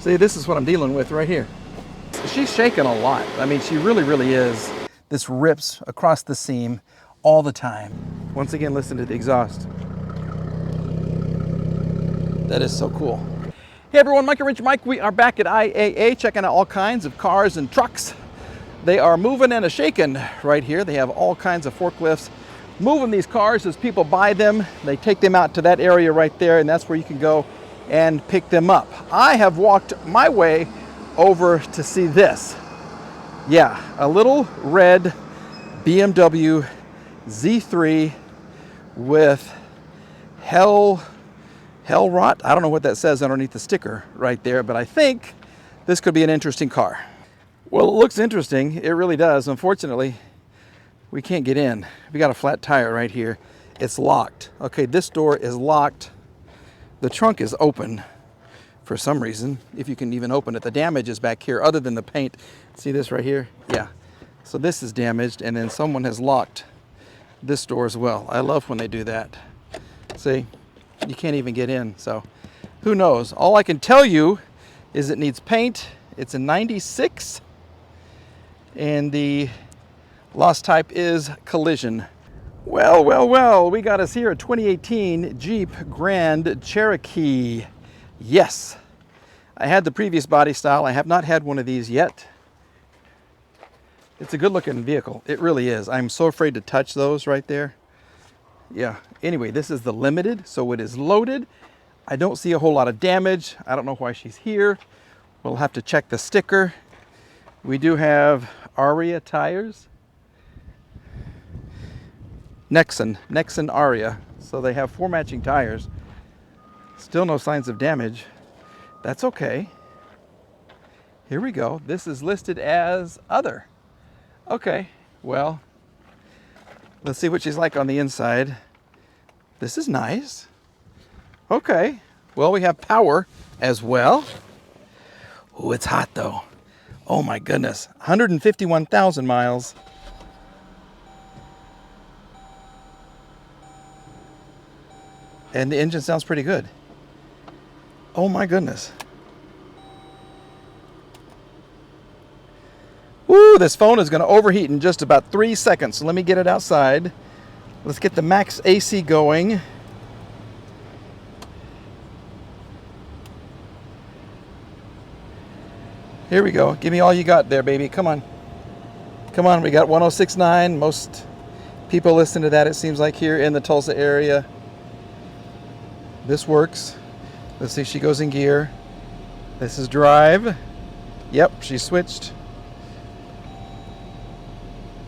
See, this is what I'm dealing with right here. She's shaking a lot. I mean, she really is. This rips across the seam all the time. Once again, listen to the exhaust. That is so cool. Hey everyone, Mike and Rich Mike. We are back at IAA checking out all kinds of cars and trucks. They are moving and shaking right here. They have all kinds of forklifts moving these cars as people buy them. They take them out to that area right there, and that's where you can go and pick them up. I have walked my way over to see this. Yeah, a little red BMW Z3 with hell rot. I don't know what that says underneath the sticker right there, but I think this could be an interesting car. Well, it looks interesting. It really does. Unfortunately, we can't get in. We got a flat tire right here. It's locked. Okay, this door is locked. The trunk is open for some reason, if you can even open it. The damage is back here other than the paint. See this right here? Yeah. So this is damaged, and then someone has locked this door as well. I love when they do that. See? You can't even get in, so who knows? All I can tell you is it needs paint. It's a 96, and the loss type is collision. Well, we got us here a 2018 Jeep Grand Cherokee. Yes, I had the previous body style. I have not had one of these yet. It's a good looking vehicle. It really is. I'm so afraid to touch those right there. Yeah, anyway, this is the limited, so it is loaded. I don't see a whole lot of damage. I don't know why she's here. We'll have to check the sticker. We do have Aria tires. Nexen Aria. So they have 4 matching tires. Still no signs of damage. That's okay. Here we go. This is listed as other. Okay, well, let's see what she's like on the inside. This is nice. Okay, well, we have power as well. Oh, it's hot though. Oh my goodness, 151,000 miles. And the engine sounds pretty good. Oh my goodness. Woo, this phone is going to overheat in just about 3 seconds. So let me get it outside. Let's get the max AC going. Here we go. Give me all you got there, baby. Come on. Come on, we got 106.9. Most people listen to that, it seems like, here in the Tulsa area. This works. Let's see, she goes in gear. This is drive. Yep, she switched.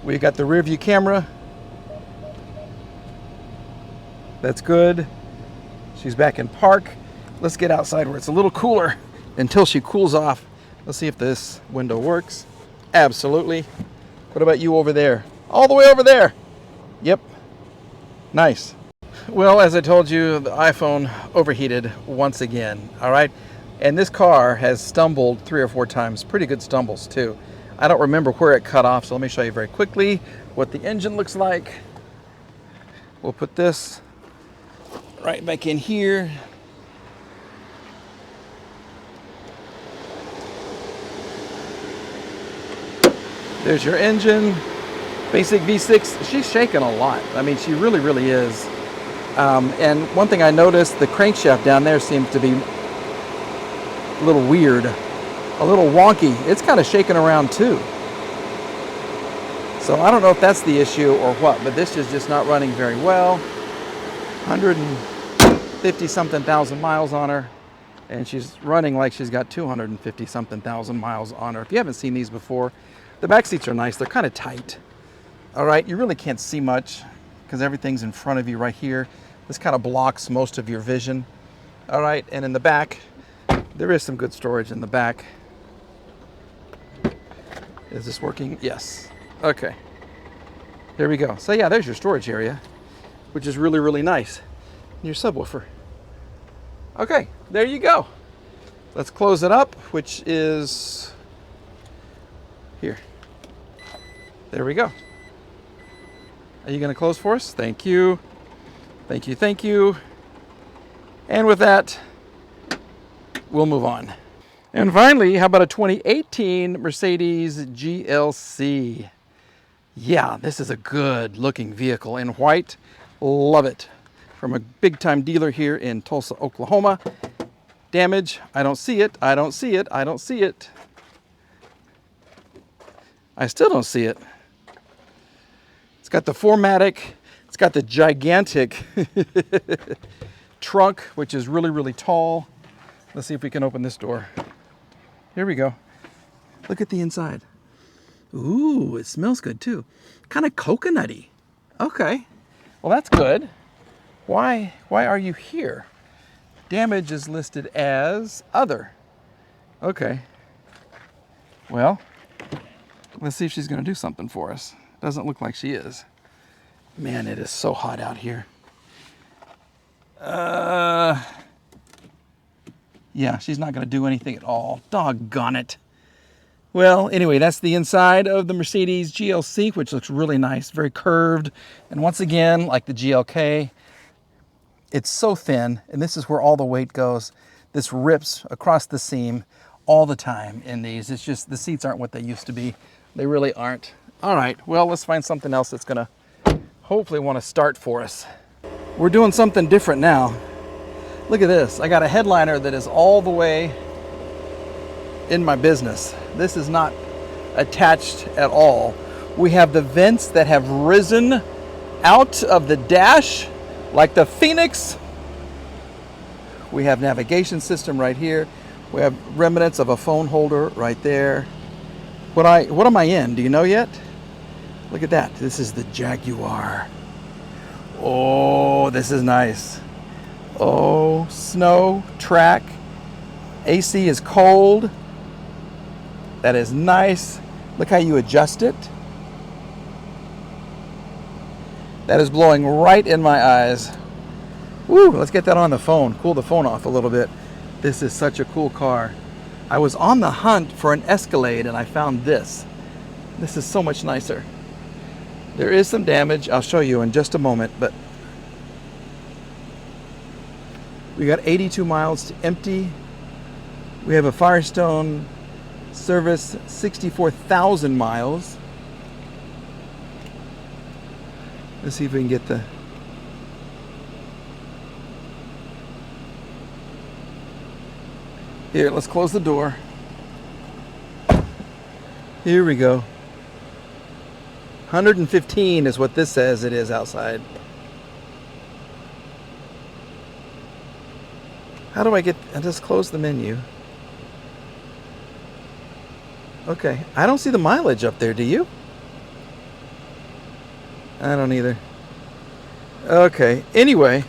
We got the rear view camera. That's good. She's back in park. Let's get outside where it's a little cooler until she cools off. Let's see if this window works. Absolutely. What about you over there? All the way over there. Yep. Nice. Well, as I told you, the iPhone overheated once again. All right. And this car has stumbled 3 or 4 times. Pretty good stumbles too. I don't remember where it cut off, so let me show you very quickly what the engine looks like. We'll put this right back in here. There's your engine. Basic V6. She's shaking a lot. I mean, she really is. And one thing I noticed, the crankshaft down there seems to be a little weird, a little wonky. It's kind of shaking around too. So I don't know if that's the issue or what, but this is just not running very well. 150 something thousand miles on her, and she's running like she's got 250 something thousand miles on her. If you haven't seen these before, the back seats are nice. They're kind of tight. All right, you really can't see much because everything's in front of you right here. This kind of blocks most of your vision. All right, and in the back, there is some good storage in the back. Is this working? Yes. Okay. There we go. So yeah, there's your storage area, which is really nice. And your subwoofer. Okay, there you go. Let's close it up, which is here. There we go. Are you going to close for us? Thank you. Thank you. And with that, we'll move on. And finally, how about a 2018 Mercedes GLC? Yeah, this is a good looking vehicle in white. Love it. From a big time dealer here in Tulsa, Oklahoma. Damage, I don't see it, I don't see it, I don't see it. I still don't see it. It's got the 4MATIC, it's got the gigantic trunk, which is really, really tall. Let's see if we can open this door. Here we go. Look at the inside. Ooh, it smells good too. Kind of coconutty. Okay, well that's good. Why are you here? Damage is listed as other. Okay. Well, let's see if she's going to do something for us. Doesn't look like she is. Man, it is so hot out here. Yeah, she's not going to do anything at all. Doggone it. Well, anyway, that's the inside of the Mercedes GLC, which looks really nice, very curved. And once again, like the GLK, it's so thin, and this is where all the weight goes. This rips across the seam all the time in these. It's just the seats aren't what they used to be. They really aren't. All right, well, let's find something else that's going to hopefully want to start for us. We're doing something different now. Look at this. I got a headliner that is all the way in my business. This is not attached at all. We have the vents that have risen out of the dash like the Phoenix. We have navigation system right here. We have remnants of a phone holder right there. What am I in? Do you know yet? Look at that. This is the Jaguar. Oh, this is nice. Oh, snow, track. AC is cold. That is nice. Look how you adjust it. That is blowing right in my eyes. Woo, let's get that on the phone. Cool the phone off a little bit. This is such a cool car. I was on the hunt for an Escalade and I found this. This is so much nicer. There is some damage. I'll show you in just a moment, but we got 82 miles to empty. We have a Firestone service, 64,000 miles. Let's see if we can get the... Here, let's close the door. Here we go. 115 is what this says it is outside. How do I just close the menu? Okay, I don't see the mileage up there, do you? I don't either. Okay, anyway,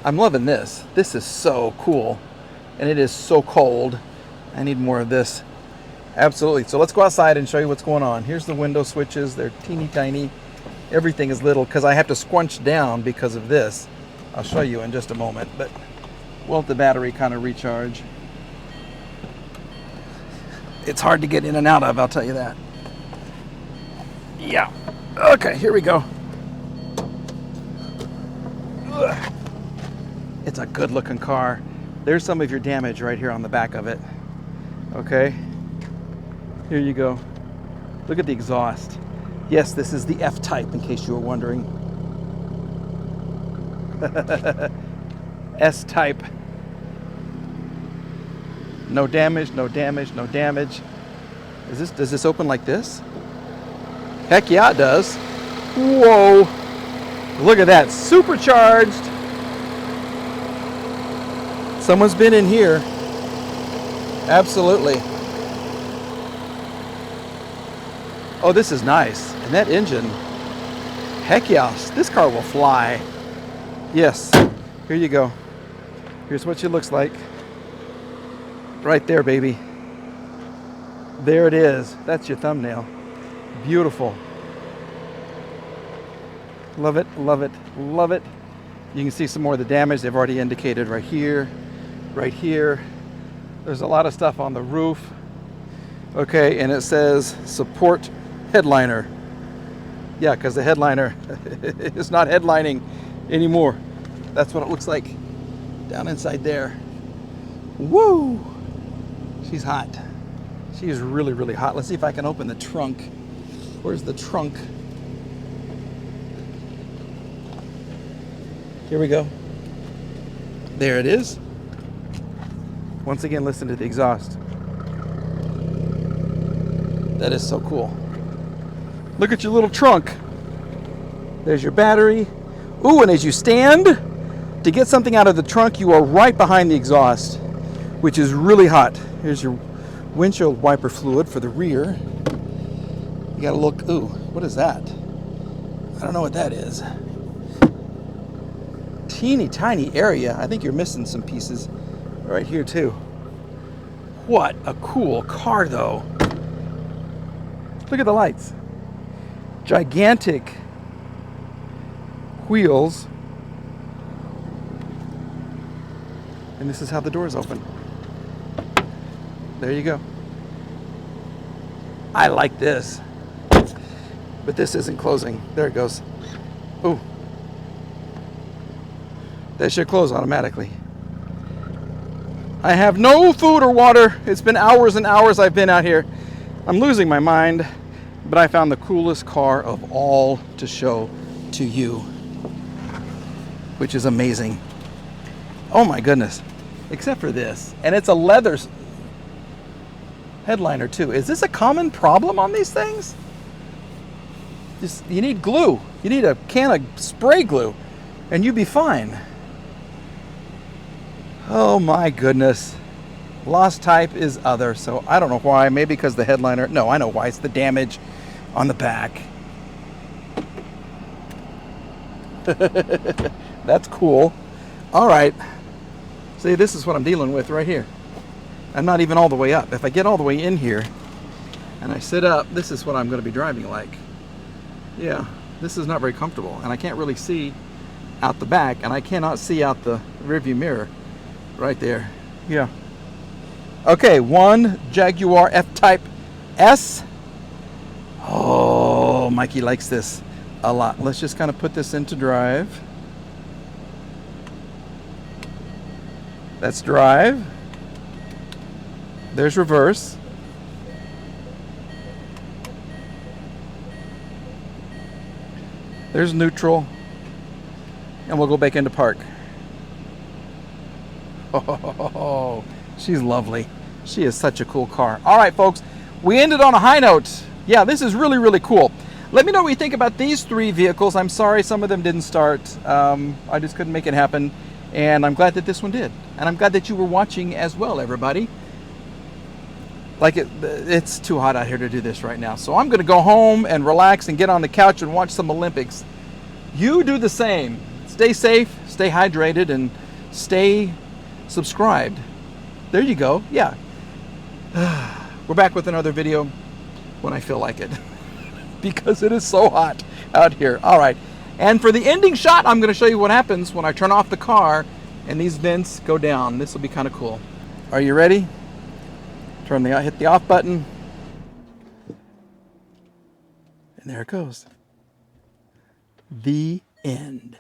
I'm loving this. This is so cool. And it is so cold. I need more of this. Absolutely. So let's go outside and show you what's going on. Here's the window switches. They're teeny tiny. Everything is little because I have to squunch down because of this. I'll show you in just a moment, but we'll let the battery kind of recharge. It's hard to get in and out of, I'll tell you that. Yeah. Okay, here we go. Ugh. It's a good looking car. There's some of your damage right here on the back of it. Okay. Here you go. Look at the exhaust. Yes, this is the F-type in case you were wondering. S-type. No damage, no damage, no damage. Does this open like this? Heck yeah, it does. Whoa. Look at that, supercharged. Someone's been in here. Absolutely. Oh, this is nice. And that engine, heck yes, this car will fly. Yes, here you go. Here's what she looks like. Right there, baby. There it is. That's your thumbnail. Beautiful. Love it, love it, love it. You can see some more of the damage they've already indicated right here, right here. There's a lot of stuff on the roof. Okay, and it says support headliner. Yeah, because the headliner is not headlining anymore. That's what it looks like down inside there. Woo! She's hot. She is really, really hot. Let's see if I can open the trunk. Where's the trunk? Here we go. There it is. Once again, listen to the exhaust. That is so cool. Look at your little trunk. There's your battery. Ooh, and as you stand to get something out of the trunk, you are right behind the exhaust, which is really hot. Here's your windshield wiper fluid for the rear. You gotta look. Ooh, what is that? I don't know what that is. Teeny tiny area. I think you're missing some pieces right here too. What a cool car though. Look at the lights. Gigantic wheels. And this is how the doors open. There you go. I like this. But this isn't closing. There it goes. Ooh. That should close automatically. I have no food or water. It's been hours and hours I've been out here. I'm losing my mind, but I found the coolest car of all to show to you, which is amazing. Oh my goodness. Except for this. And it's a leather headliner too. Is this a common problem on these things? Just, you need glue. You need a can of spray glue and you'd be fine. Oh my goodness. Lost type is other, so I don't know why. Maybe because the headliner. No, I know why. It's the damage on the back. That's cool. All right. See, this is what I'm dealing with right here. I'm not even all the way up. If I get all the way in here and I sit up, this is what I'm going to be driving like. Yeah, this is not very comfortable, and I can't really see out the back, and I cannot see out the rearview mirror right there. Yeah. Okay, one Jaguar F-type S. Oh, Mikey likes this a lot. Let's just kind of put this into drive. That's drive. There's reverse. There's neutral. And we'll go back into park. Oh, she's lovely. She is such a cool car. All right, folks, we ended on a high note. Yeah, this is really, really cool. Let me know what you think about these three vehicles. I'm sorry some of them didn't start. I just couldn't make it happen. And I'm glad that this one did. And I'm glad that you were watching as well, everybody. Like it's too hot out here to do this right now. So I'm going to go home and relax and get on the couch and watch some Olympics. You do the same. Stay safe, stay hydrated, and stay subscribed. There you go. Yeah. We're back with another video when I feel like it. Because it is so hot out here. All right. And for the ending shot, I'm going to show you what happens when I turn off the car and these vents go down. This will be kind of cool. Are you ready? Hit the off button. And there it goes. The end.